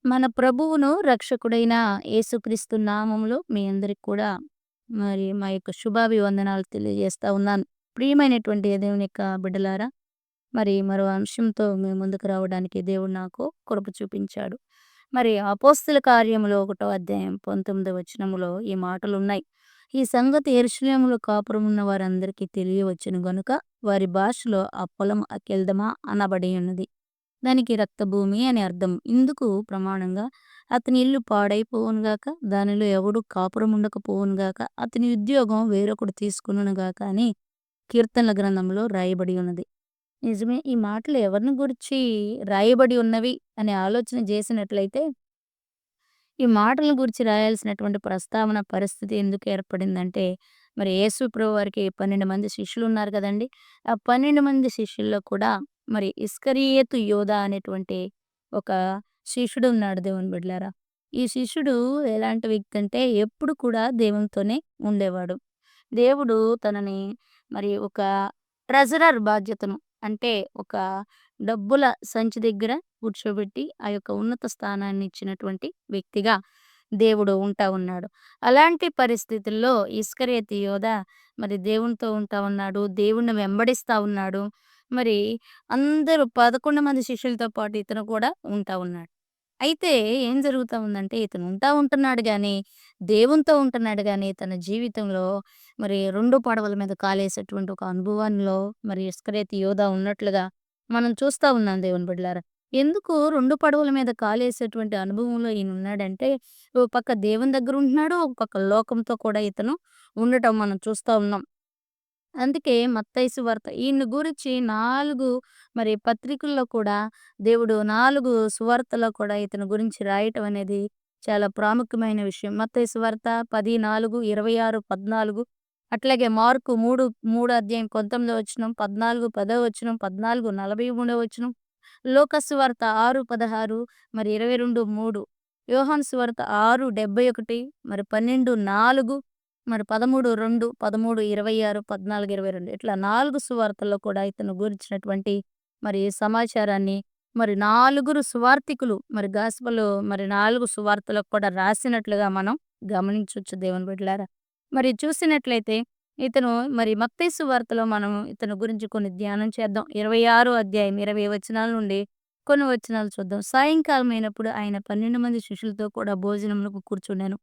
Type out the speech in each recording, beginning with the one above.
మన ప్రభువును, రక్షకుడైన యేసుక్రీస్తు నామములో మీ అందరికి కూడా మరి మా యొక్క శుభాభివందనాలు తెలియజేస్తా ఉన్నాను. ప్రియమైనటువంటి దేవుని యొక్క బిడ్డలారా, మరి మరో అంశంతో మీ ముందుకు రావడానికి దేవుడు నాకు కృప చూపించాడు. మరి అపోస్తుల కార్యములో 1 అధ్యాయం 19 వచనములో ఈ మాటలున్నాయి. ఈ సంగతి యెరూషలేములో కాపురమున్న వారందరికీ తెలియవచ్చును గనుక వారి భాషలో ఆ పొలం అకెల్దమా అనబడి ఉన్నది. దానికి రక్తభూమి అని అర్థం. ఇందుకు ప్రమాణంగా అతని ఇల్లు పాడైపోవునుగాక, దానిలో ఎవడు కాపురముండకపోవునుగాక, అతని ఉద్యోగం వేరొకడు తీసుకొనుగాక అని కీర్తనల గ్రంథంలో రాయబడి ఉన్నది. నిజమే, ఈ మాటలు ఎవరిని గురించి రాయబడి ఉన్నవి అనే ఆలోచన చేసినట్లయితే, ఈ మాటలను గురించి రాయాల్సినటువంటి ప్రస్తావన పరిస్థితి ఎందుకు ఏర్పడిందంటే, మరి యేసు ప్రభువారికి 12 మంది శిష్యులున్నారు కదండీ! ఆ 12 మంది శిష్యుల్లో కూడా మరి ఇస్కరియోతు యోధా అనేటువంటి ఒక శిష్యుడున్నాడు దేవుని బిడ్డలారా. ఈ శిష్యుడు ఎలాంటి వ్యక్తి అంటే ఎప్పుడు కూడా దేవునితోనే ఉండేవాడు. దేవుడు తనని మరి ఒక ట్రెజరర్ బాధ్యతను, అంటే ఒక డబ్బుల సంచి దగ్గర కూర్చోబెట్టి ఆ యొక్క ఉన్నత స్థానాన్ని ఇచ్చినటువంటి వ్యక్తిగా దేవుడు ఉంటా ఉన్నాడు. అలాంటి పరిస్థితుల్లో ఇస్కరియోతు యోధా మరి దేవునితో ఉంటా ఉన్నాడు. దేవుణ్ణి వెంబడిస్తా ఉన్నాడు. మరి అందరూ 11 మంది శిష్యులతో పాటు ఇతను కూడా ఉంటా ఉన్నాడు. అయితే ఏం జరుగుతా ఉందంటే ఇతను ఉంటున్నాడు గానీ, దేవునితో ఉంటున్నాడు గానీ, తన జీవితంలో మరి 2 పడవల మీద కాలేసేటువంటి ఒక అనుభవంలో మరి ఇస్కరియోతు యోధా ఉన్నట్లుగా మనం చూస్తా ఉన్నాం దేవుని బిడ్డలారా. ఎందుకు 2 పడవల మీద కాలేసేటువంటి అనుభవంలో ఈయనున్నాడంటే, ఓ పక్క దేవుని దగ్గర ఉంటున్నాడు, ఒక పక్క లోకంతో కూడా ఇతను ఉండటం మనం చూస్తా ఉన్నాం. అందుకే మత్తయి సువార్త ఈయన్ని గురించి 4 మరి పత్రికల్లో కూడా దేవుడు 4 సువార్తల్లో కూడా ఇతని గురించి రాయటం అనేది చాలా ప్రాముఖ్యమైన విషయం. మత్తయి సువార్త 10, 4, 26, 14, అట్లాగే మార్కు 3 అధ్యాయం 19 వచనం, 14, 10 వచనం, 14, 43 వచనం, లూకా సువార్త 6, 16, మరి 22, 3, యోహాను సువార్త 6, 71, మరి 12, 4, మరి 13, 2, 13, 26, 14, 22 ఇట్లా 4 సువార్తల్లో కూడా ఇతను గురించినటువంటి మరి సమాచారాన్ని మరి 4 సువార్తికులు మరి గాస్పెల్ మరి 4 సువార్తలకు కూడా రాసినట్లుగా మనం గమనించొచ్చు దేవుని బిడ్డలారా. మరి చూసినట్లయితే ఇతను మరి మత్తయి సువార్తలో మనం ఇతని గురించి కొన్ని ధ్యానం చేద్దాం. 26 అధ్యాయం 20 వచనాల నుండి కొన్ని వచనాలు చూద్దాం. సాయంకాలం అయినప్పుడు ఆయన 12 మంది శిష్యులతో కూడా భోజనమునకు కూర్చుండెను.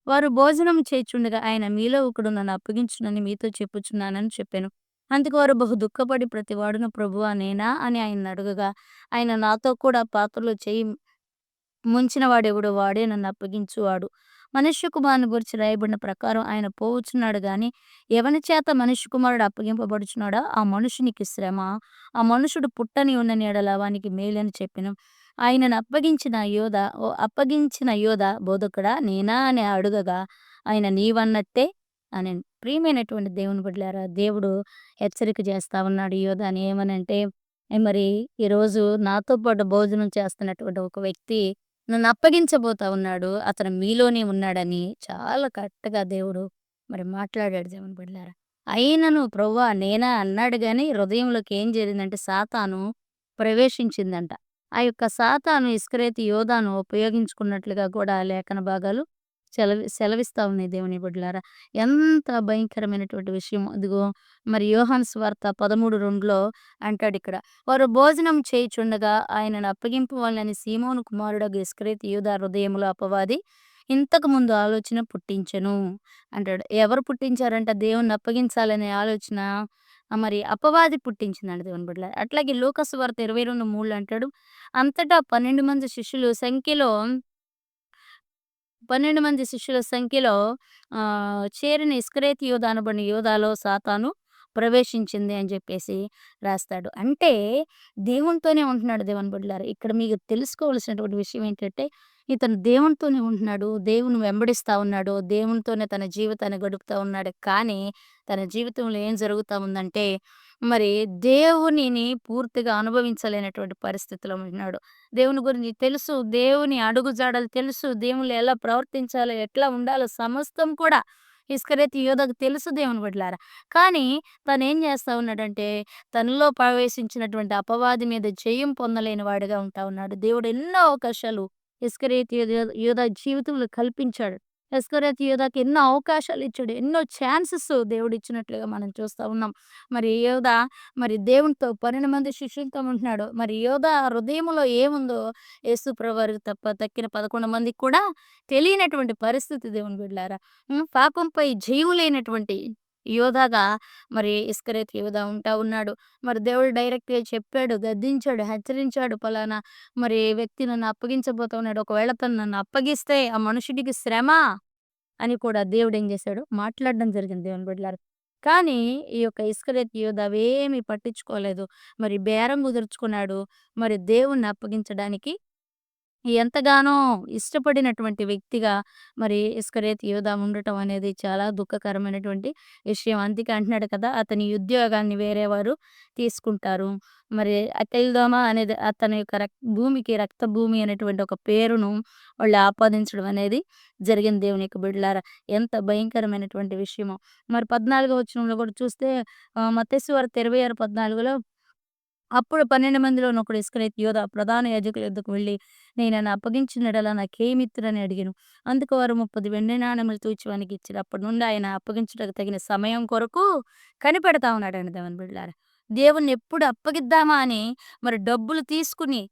వారు భోజనం చేయుచుండగా ఆయన మీలో ఒకడు నన్ను అప్పగించునని మీతో చెప్పుచున్నానని చెప్పాను. అందుకు వారు బహు దుఃఖపడి ప్రతివాడును ప్రభువా నేనా అని ఆయన్ని అడగగా, ఆయన నాతో కూడా పాత్రలో చేయి ముంచిన వాడెవడో వాడే నన్ను అప్పగించువాడు. మనుష్య కుమారుని గురించి రాయబడిన ప్రకారం ఆయన పోవచ్చున్నాడు గాని, ఎవని చేత మనుష్య కుమారుడు అప్పగింపబడుచున్నాడో ఆ మనుషునికి శ్రమ, ఆ మనుషుడు పుట్టని ఉండని యెడల వానికి మేలని చెప్పెను. ఆయనను అప్పగించిన యోధ బోధకుడా నేనా అని అడుగగా, ఆయన నీవన్నట్టే అనెను. ప్రియమైనటువంటి దేవుని బిడ్డలారా, దేవుడు హెచ్చరిక చేస్తా ఉన్నాడు యోధాని ఏమనంటే, మరి ఈరోజు నాతో పాటు భోజనం చేస్తున్నటువంటి ఒక వ్యక్తి నన్ను అప్పగించబోతా ఉన్నాడు. అతను మీలోనే ఉన్నాడని చాలా కరెక్ట్‌గా దేవుడు మరి మాట్లాడాడు దేవుని బిడ్డలారా. అయినను ప్రభువా నేనా అన్నాడు గాని హృదయంలోకి ఏం చేరిందంటే సాతాను ప్రవేశించిందంట. ఆ యొక్క సాతాను ఇస్కరియోతు యోధాను ఉపయోగించుకున్నట్లుగా కూడా లేఖన భాగాలు సెలవిస్తా ఉన్నాయి దేవుని బిడ్డలారా. ఎంత భయంకరమైనటువంటి విషయం. అదిగో మరి యోహాను సువార్త 13:2లో అంటాడిక్కడ. వారు భోజనం చేయుచుండగా ఆయనను అప్పగింపవలెనని సీమోను కుమారుడగు ఇస్కరియోతు యూదా హృదయములో అపవాది ఇంతకు ముందు ఆలోచన పుట్టించెను అంటాడు. ఎవరు పుట్టించారంట దేవుణ్ణి అప్పగించాలనే ఆలోచన? మరి అపవాది పుట్టించిందంట దేవుని బిడ్డలారా. అట్లాగే లూకా సువార్త 22:3 అంటాడు. అంతటా 12 మంది శిష్యుల సంఖ్యలో చేరిన ఇస్కరియోతు యూదా అనబడిన యూదాలో సాతాను ప్రవేశించింది అని చెప్పేసి రాస్తాడు. అంటే దేవునితోనే ఉంటున్నాడు దేవుని బిడ్డలారా. ఇక్కడ మీకు తెలుసుకోవాల్సినటువంటి విషయం ఏంటంటే, ఇతను దేవునితోనే ఉంటున్నాడు. దేవుని వెంబడిస్తా ఉన్నాడు. దేవునితోనే తన జీవితాన్ని గడుపుతా ఉన్నాడు. కానీ తన జీవితంలో ఏం జరుగుతా ఉందంటే, మరి దేవునిని పూర్తిగా అనుభవించలేనటువంటి పరిస్థితిలో ఉంటున్నాడు. దేవుని గురించి తెలుసు. దేవుని అడుగుజాడలు తెలుసు. దేవునిలో ఎలా ప్రవర్తించాలో, ఎట్లా ఉండాలో సమస్తం కూడా ఇస్కరియోతు యోధాకు తెలుసు దేవుని బిడ్డలారా. కానీ తనేం చేస్తా ఉన్నాడంటే, తనలో ప్రవేశించినటువంటి అపవాది మీద జయం పొందలేని వాడిగా ఉంటా ఉన్నాడు. దేవుడు ఎన్నో అవకాశాలు ఇస్కరియోతు యూదా జీవితంలో కల్పించాడు. ఇస్కరియోతు యూదాకి ఎన్నో అవకాశాలిచ్చాడు. ఎన్నో ఛాన్సెస్ దేవుడిచ్చినట్లుగా మనం చూస్తా ఉన్నాం. మరి యూదా మరి దేవునితో 12 మంది శిష్యులతో ఉంటున్నాడు. మరి యూదా హృదయంలో ఏముందో యేసు ప్రభువారికి తప్ప తక్కిన 11 మందికి కూడా తెలియనటువంటి పరిస్థితి దేవుని బిడ్డలారా. పాపంపై జయం లేనటువంటి యోధాగా మరి ఇస్కరియోతు యూదా ఉంటా ఉన్నాడు. మరి దేవుడు డైరెక్ట్‌గా చెప్పాడు, గద్దించాడు, హెచ్చరించాడు. పలానా మరి వ్యక్తి నన్ను అప్పగించబోతా ఉన్నాడు. ఒకవేళ తను నన్ను అప్పగిస్తే ఆ మనుషుడికి శ్రమ అని కూడా దేవుడేం జేశాడు మాట్లాడడం జరిగింది దేవుని బిడ్డలారా. కానీ ఈ యొక్క ఇస్కరియోతు యూదా అవేమీ పట్టించుకోలేదు. మరి బేరం కుదుర్చుకున్నాడు. మరి దేవుణ్ణి అప్పగించడానికి ఎంతగానో ఇష్టపడినటువంటి వ్యక్తిగా మరి ఇస్కరియోతు యూదా ఉండటం అనేది చాలా దుఃఖకరమైనటువంటి విషయం. అందుకే అంటున్నాడు కదా! అతని ఉద్యోగాన్ని వేరే వారు తీసుకుంటారు. మరి అకెల్దోమ అనేది అతని యొక్క భూమికి రక్త భూమి అనేటువంటి ఒక పేరును వాళ్ళు ఆపాదించడం అనేది జరిగింది దేవుని యొక్క బిడ్డలారా. ఎంత భయంకరమైనటువంటి విషయమో. మరి 14వ వచనంలో కూడా చూస్తే మత్తయి సువార్త 26:14లో అప్పుడు 12 మందిలోనొకడు ఇస్కరియోతు యూదా ప్రధాన యాజకుల యొద్దకు వెళ్లి, నేనైనా అప్పగించిన యెడల నాకేమిత్తురని అడిగెను. అందుకు వారు 30 వెండి నాణెములు తూచి వానికిచ్చిరి. అప్పటి నుండి ఆయన అప్పగించుటకు తగిన సమయం కొరకు కనిపెడతా ఉన్నాడండి దేవుని బిడ్డలారా. దేవుణ్ణి ఎప్పుడు అప్పగిద్దామా అని మరి డబ్బులు తీసుకుని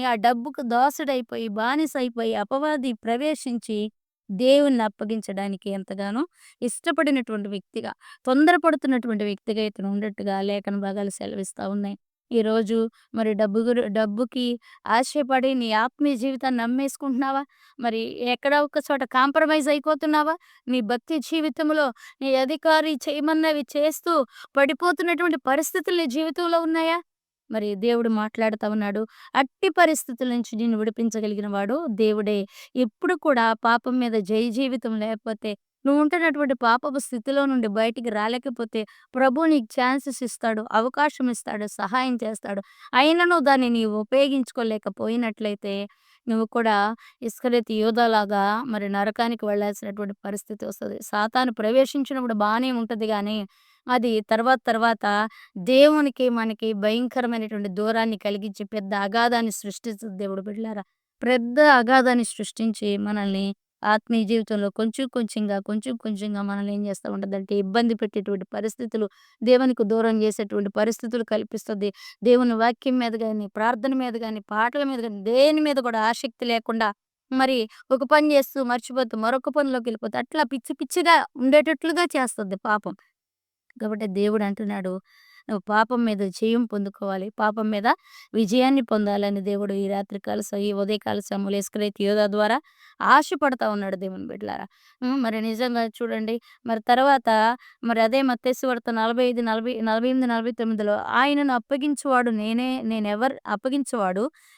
ఆ డబ్బుకు దాసుడైపోయి, బానిసైపోయి, అపవాది ప్రవేశించి దేవుణ్ణి అప్పగించడానికి ఎంతగానో ఇష్టపడినటువంటి వ్యక్తిగా తొందరపడుతున్నటువంటి వ్యక్తిగా ఇతను ఉన్నట్టుగా లేఖన భాగాలు సెలవిస్తా ఉన్నాయి. ఈరోజు మరి డబ్బుకి ఆశపడి నీ ఆత్మీయ జీవితాన్ని అమ్మేసుకుంటున్నావా? మరి ఎక్కడో ఒక చోట కాంప్రమైజ్ అయిపోతున్నావా? నీ భక్తి జీవితంలో నీ అధికారి చేయమన్నవి చేస్తూ పడిపోతున్నటువంటి పరిస్థితులు నీ జీవితంలో ఉన్నాయా? మరి దేవుడు మాట్లాడుతా ఉన్నాడు. అట్టి పరిస్థితుల నుంచి నిన్ను విడిపించగలిగిన వాడు దేవుడే. ఎప్పుడు కూడా పాపం మీద జయ జీవితం లేకపోతే నువ్వు ఉంటున్నటువంటి పాపపు స్థితిలో నుండి బయటికి రాలేకపోతే ప్రభువు నీకు ఛాన్సెస్ ఇస్తాడు, అవకాశం ఇస్తాడు, సహాయం చేస్తాడు. అయినను దాన్ని నీవు ఉపయోగించుకోలేకపోయినట్లయితే నువ్వు కూడా ఇస్కరియోతు యూదాలాగా మరి నరకానికి వెళ్ళాల్సినటువంటి పరిస్థితి వస్తది. సాతాను ప్రవేశించినప్పుడు బానే ఉంటది గానీ, అది తర్వాత తర్వాత దేవునికి, మనకి భయంకరమైనటువంటి దూరాన్ని కలిగించి పెద్ద అగాధాన్ని సృష్టిస్తది దేవుడు బిడ్డలారా. పెద్ద అగాధాన్ని సృష్టించి మనల్ని ఆత్మీయ జీవితంలో కొంచెం కొంచెంగా మనల్ని ఏం చేస్తా ఉంటదంటే ఇబ్బంది పెట్టేటువంటి పరిస్థితులు, దేవునికి దూరం చేసేటువంటి పరిస్థితులు కల్పిస్తది. దేవుని వాక్యం మీద గాని, ప్రార్థన మీద గాని, పాటల మీద గాని దేని మీద కూడా ఆసక్తి లేకుండా మరి ఒక పని చేస్తూ మర్చిపోతూ మరొక పనిలోకెళ్ళిపోతూ అట్లా పిచ్చి పిచ్చిగా ఉండేటట్లుగా చేస్తది పాపం. కాబట్టి దేవుడు అంటున్నాడు, నువ్వు పాపం మీద జయం పొందుకోవాలి. పాపం మీద విజయాన్ని పొందాలని దేవుడు ఈ రాత్రికాల ఈ ఉదయకాల సమయంలో ఇస్కరియోతు యోధా ద్వారా ఆశపడతా ఉన్నాడు దేవుని బిడ్డలారా. మరి నిజంగా చూడండి. మరి తర్వాత మరి అదే మత్తయి సువార్త 45, 40, 48, 49లో ఆయనను అప్పగించువాడు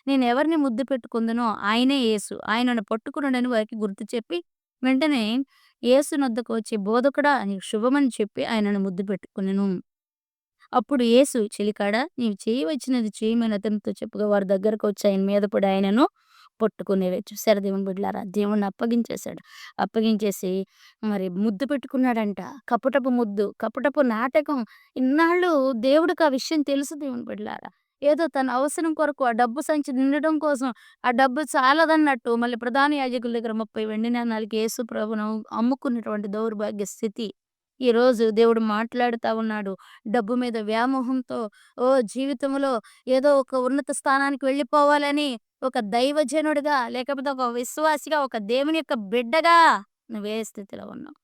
నేనెవరిని ముద్దు పెట్టుకుందునో ఆయనే యేసు. ఆయనను పట్టుకొనుడని వారికి గుర్తు చెప్పి వెంటనే యేసునొద్దకు వచ్చి బోధకుడా నీకు శుభమని చెప్పి ఆయనను ముద్దు పెట్టుకొనెను. అప్పుడు యేసు చిలికాడా నీవు చేయవలసినది చేయమని అతనితో చెప్పగా వారి దగ్గరకొచ్చి ఆయన మీద పడి ఆయనను పట్టుకునేవి. చూసారా దేవుని బిడ్డలారా, దేవుణ్ణి అప్పగించేశాడు. అప్పగించేసి మరి ముద్దు పెట్టుకున్నాడంట. కపటపు ముద్దు, కపటపు నాటకం. ఇన్నాళ్ళు దేవుడికి ఆ విషయం తెలుసు దేవుని బిడ్డలారా. ఏదో తన అవసరం కొరకు ఆ డబ్బు సంచి నిండడం కోసం ఆ డబ్బు చాలదన్నట్టు మళ్ళీ ప్రధాన యాజకుల దగ్గర 30 వెండి నాణాలకి యేసు ప్రభువును అమ్ముకున్నటువంటి దౌర్భాగ్య స్థితి. ఈరోజు దేవుడు మాట్లాడుతా ఉన్నాడు. డబ్బు మీద వ్యామోహంతో జీవితంలో ఏదో ఒక ఉన్నత స్థానానికి వెళ్ళిపోవాలని ఒక దైవజనుడిగా, లేకపోతే ఒక విశ్వాసిగా, ఒక దేవుని యొక్క బిడ్డగా నువ్వే స్థితిలో ఉన్నావు.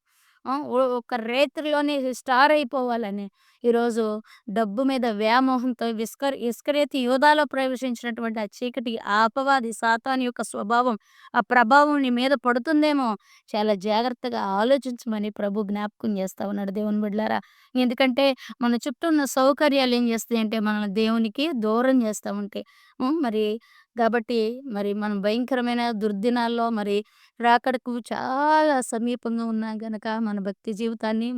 ఒక రేతుల్లోనే స్టార్ అయిపోవాలని ఈరోజు డబ్బు మీద వ్యామోహంతో ఇస్కరియోతు యూదాలో ప్రవేశించినటువంటి ఆ చీకటి, ఆ అపవాది సాతాను యొక్క స్వభావం, ఆ ప్రభావం నీ మీద పడుతుందేమో చాలా జాగ్రత్తగా ఆలోచించమని ప్రభు జ్ఞాపకం చేస్తా ఉన్నాడు దేవుని బిడ్డలారా. ఎందుకంటే మన చుట్టూ ఉన్న సౌకర్యాలు ఏం చేస్తాయంటే మనల్ని దేవునికి దూరం చేస్తా ఉంటాయి. మరి కాబట్టి మరి మనం భయంకరమైన దుర్దినాల్లో మరి రాకడకు చాలా సమీపంగా ఉన్నా గనక మన భక్తి జీవితాన్ని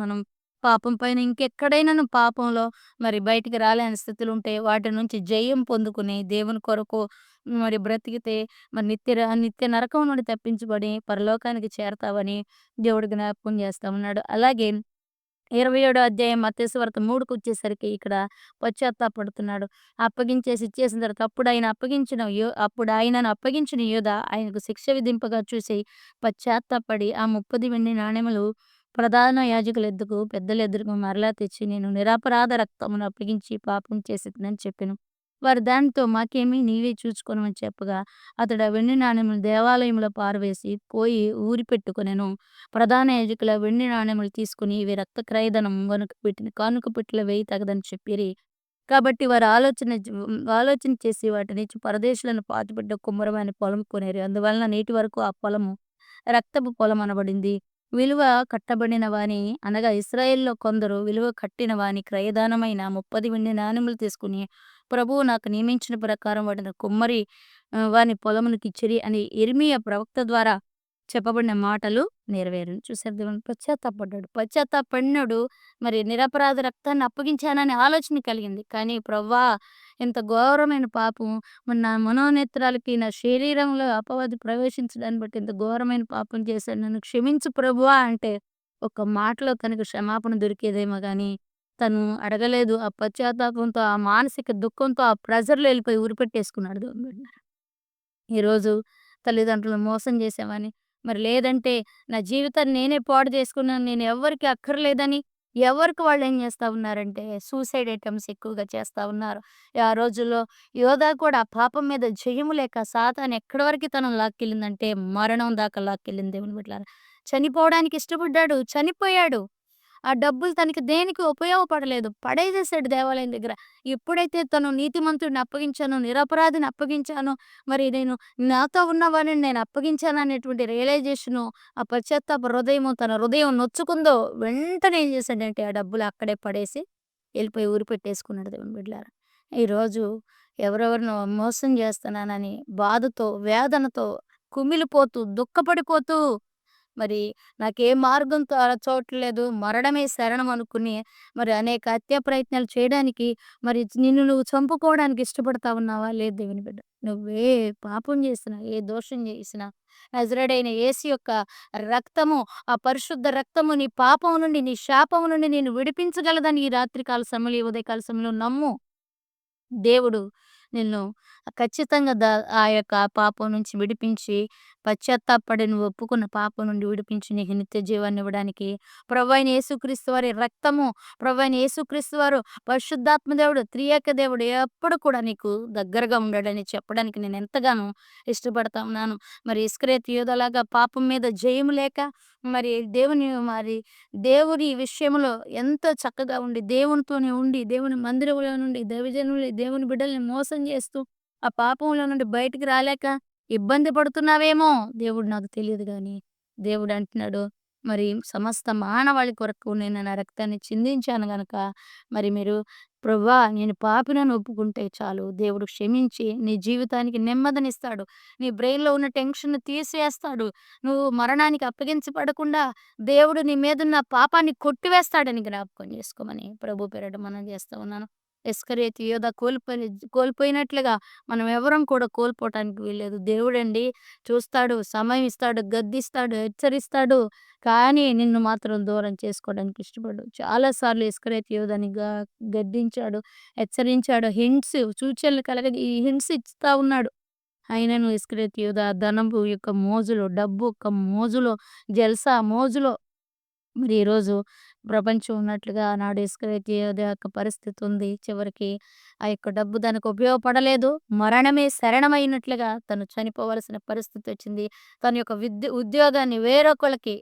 మనం పాపం పైన ఇంకెక్కడైనాను పాపంలో మరి బయటికి రాలేని స్థితులు ఉంటే వాటి నుంచి జయం పొందుకుని దేవుని కొరకు మరి బ్రతికితే మరి నిత్య నరకం నుండి తప్పించబడి పరలోకానికి చేరతావని దేవుడు జ్ఞాపకం చేస్తా ఉన్నాడు. అలాగే 27 అధ్యాయం మత్తయి సువార్త 3కొచ్చేసరికి ఇక్కడ పశ్చాత్తాపడుతున్నాడు. అప్పగించేసి ఇచ్చేసిన తర్వాత అప్పుడు ఆయనను అప్పగించిన యూదా ఆయనకు శిక్ష విధింపగా చూసి పశ్చాత్తాపడి ఆ 30 వెండి నాణెములు ప్రధాన యాజకుల ఎద్దుకు పెద్దల ఎదురుగా మరలా తెచ్చి నేను నిరపరాధ రక్తమును అప్పగించి పాపం చేసేదనని చెప్పెను. వారు దానితో మాకేమి నీవే చూచుకొనమని చెప్పగా అతడు ఆ వెండి నాణెములు దేవాలయంలో పారవేసి పోయి ఊరి పెట్టుకొనెను. ప్రధాన యాజకులు ఆ వెండి నాణెములు తీసుకుని ఇవి రక్త క్రయధనం గనుక వీటిని కానుక పెట్టెలో వేయ తగదని చెప్పిరి. కాబట్టి వారు ఆలోచన చేసి వాటినిచ్చి పరదేశులను పాతిపెట్ట కుమ్మరమైన పొలం కొనిరి. అందువలన నేటి వరకు ఆ పొలము రక్తపు పొలం అనబడింది. విలువ కట్టబడిన వాని అనగా ఇశ్రాయేలులో కొందరు విలువ కట్టిన వాని క్రయదానమైన 30 వెండి నాణెములు తీసుకుని ప్రభువు నాకు నియమించిన ప్రకారం వాటిని కుమ్మరి వాని పొలమునకిచ్చిరి అని యిర్మీయా ప్రవక్త ద్వారా చెప్పబడిన మాటలు నెరవేరును. చూసారు దేవుని పశ్చాత్తాపడ్డాడు. పశ్చాత్తాపడినోడు మరి నిరపరాధ రక్తాన్ని అప్పగించాననే ఆలోచన కలిగింది. కానీ ప్రభువా ఇంత ఘోరమైన పాపం మరి నా మనోనేత్రాలకి నా శరీరంలో అపవాది ప్రవేశించడాన్ని బట్టి ఇంత ఘోరమైన పాపం చేశాను. నన్ను క్షమించు ప్రభువా అంటే ఒక మాటలో తనకు క్షమాపణ దొరికేదేమో గాని తను అడగలేదు. ఆ పశ్చాత్తాపంతో, ఆ మానసిక దుఃఖంతో, ఆ ప్రెషర్‌లో ఎళ్ళిపోయి ఉరిపెట్టేసుకున్నాడు దేవుని బిడ్డలారా. ఈరోజు తల్లిదండ్రులను మోసం చేశామని, మరి లేదంటే నా జీవితాన్ని నేనే పాడు చేసుకున్నాను. నేను ఎవ్వరికీ అక్కర్లేదని ఎవరికి వాళ్ళు ఏం చేస్తా ఉన్నారంటే సూసైడ్ అటెంప్ట్స్ ఎక్కువగా చేస్తా ఉన్నారు. ఆ రోజుల్లో యోధా కూడా ఆ పాపం మీద జయము లేక సాతాను ఎక్కడి వరకు తనను లాక్కెళ్ళిందంటే మరణం దాకా లాక్కెళ్ళింది దేవుని బిడ్డలారా. చనిపోవడానికి ఇష్టపడ్డాడు. చనిపోయాడు. ఆ డబ్బులు తనకి దేనికి ఉపయోగపడలేదు. పడేసేసాడు దేవాలయం దగ్గర. ఎప్పుడైతే తను నీతిమంతుడిని అప్పగించానో, నిరపరాధిని అప్పగించానో, మరి నేను నాతో ఉన్నవారిని నేను అప్పగించాననేటువంటి రియలైజేషను, ఆ పశ్చాత్తాప హృదయము తన హృదయం నొచ్చుకుందో, వెంటనే ఏం చేశాడంటే ఆ డబ్బులు అక్కడే పడేసి ఎళ్ళిపోయి ఊరి పెట్టేసుకున్నాడు దేవుని బిడ్డలారా. ఈరోజు ఎవరెవరినో మోసం చేస్తున్నానని బాధతో, వేదనతో కుమిలిపోతూ, దుఃఖపడిపోతూ మరి నాకే మార్గం తోచట్లేదు. మరణమే శరణం అనుకుని మరి అనేక హత్యా ప్రయత్నాలు చేయడానికి మరి నిన్ను నువ్వు చంపుకోవడానికి ఇష్టపడతా ఉన్నావా? లేదు దేవుని బిడ్డ. నువ్వే పాపం చేసినా, ఏ దోషం చేసినా నజరేయుడైన యేసు యొక్క రక్తము, ఆ పరిశుద్ధ రక్తము నీ పాపం నుండి, నీ శాపం నుండి నిన్ను విడిపించగలదని ఈ రాత్రికాల సమయంలో, ఈ ఉదయకాల సమయంలో నమ్ము. దేవుడు నిన్ను ఖచ్చితంగా ఆ యొక్క పాపం నుంచి విడిపించి, పశ్చాత్తాపపడి నువ్వు ఒప్పుకున్న పాపం నుండి విడిపించి నీకు నిత్య జీవాన్ని ఇవ్వడానికి ప్రభువైన యేసుక్రీస్తు వారి రక్తము, ప్రభువైన యేసుక్రీస్తు వారు పరిశుద్ధాత్మ దేవుడు, త్రియేక దేవుడు ఎప్పుడు కూడా నీకు దగ్గరగా ఉండాడని చెప్పడానికి నేను ఎంతగానో ఇష్టపడతా ఉన్నాను. మరి ఇస్కరియోతు యూదాలాగా పాపం మీద జయము లేక మరి దేవుని విషయంలో ఎంతో చక్కగా ఉండి, దేవునితోనే ఉండి, దేవుని మందిరంలో నుండి దైవజనుల్ని, దేవుని బిడ్డల్ని మోసం చేస్తూ, ఆ పాపంలో నుండి బయటికి రాలేక ఇబ్బంది పడుతున్నావేమో! దేవుడు నాకు తెలియదు గానీ, దేవుడు అంటున్నాడు, మరి సమస్త మానవాళి కొరకు నేను నా రక్తాన్ని చిందించాను గనక, మరి మీరు ప్రభువా నేను పాపినని ఒప్పుకుంటే చాలు. దేవుడు క్షమించి నీ జీవితానికి నెమ్మదినిస్తాడు. నీ బ్రెయిన్‌లో ఉన్న టెన్షన్‌ని తీసివేస్తాడు. నువ్వు మరణానికి అప్పగించబడకుండా దేవుడు నీ మీదున్న పాపాన్ని కొట్టివేస్తాడని జ్ఞాపకం చేసుకోమని ప్రభు పేరట మనవి చేస్తా ఉన్నాను. ఇస్కరియోతు యోధా కోల్పోయినట్లుగా మనం ఎవరం కూడా కోల్పోవటానికి వీల్లేదు. దేవుడండి చూస్తాడు, సమయం ఇస్తాడు, గద్దిస్తాడు, హెచ్చరిస్తాడు. కానీ నిన్ను మాత్రం దూరం చేసుకోవడానికి ఇష్టపడడు. చాలా సార్లు ఇస్కరియోతు యోధాని గద్దించాడు, హెచ్చరించాడు. సూచనలు ఈ హింట్స్ ఇస్తా ఉన్నాడు. అయినను ఇస్కరియోతు యూదా ధనము యొక్క మోజులో, డబ్బు యొక్క మోజులో, జల్సా మోజులో మరి ఈరోజు ప్రపంచం ఉన్నట్లుగా ఆనాడు ఇస్కరియోతు యోధా యొక్క పరిస్థితి ఉంది. చివరికి ఆ యొక్క డబ్బు తనకు ఉపయోగపడలేదు. మరణమే శరణమైనట్లుగా తను చనిపోవలసిన పరిస్థితి వచ్చింది. తన యొక్క ఉద్యోగాన్ని వేరొకళ్ళకి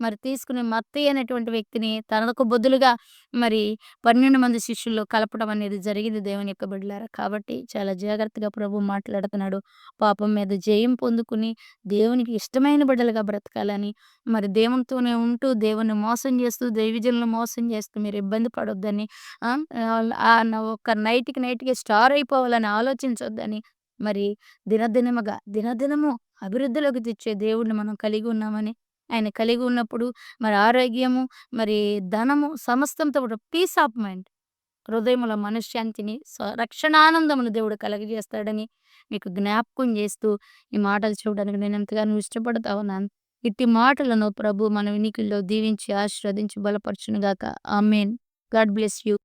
మరి తీసుకుని మత్తయి అనేటువంటి వ్యక్తిని తనకు బదులుగా మరి 12 మంది శిష్యుల్లో కలపడం అనేది జరిగింది దేవుని యొక్క బిడ్డలారా. కాబట్టి చాలా జాగ్రత్తగా ప్రభు మాట్లాడుతున్నాడు. పాపం మీద జయం పొందుకుని దేవునికి ఇష్టమైన బిడ్డలుగా బ్రతకాలని, మరి దేవునితోనే ఉంటూ దేవుణ్ణి మోసం చేస్తూ, దైవజనులను మోసం చేస్తూ మీరు ఇబ్బంది పడొద్దని, ఒక నైట్‌కి స్టార్ అయిపోవాలని ఆలోచించొద్దని, మరి దినదినము అభివృద్ధిలోకి తెచ్చే దేవుడిని మనం కలిగి ఉన్నామని, ఆయన కలిగి ఉన్నప్పుడు మరి ఆరోగ్యము, మరి ధనము సమస్తంతో కూడా పీస్ ఆఫ్ మైండ్, హృదయములో మనశ్శాంతిని, రక్షణానందమును దేవుడు కలుగజేస్తాడని మీకు జ్ఞాపకం చేస్తూ ఈ మాటలు చూడడానికి నేను ఎంతగానో ఇష్టపడతా ఉన్నాను. ఇట్టి మాటలను ప్రభు మన వినికిడిలో దీవించి, ఆశీర్వదించి బలపరచును గాక. ఆమేన్. God bless you.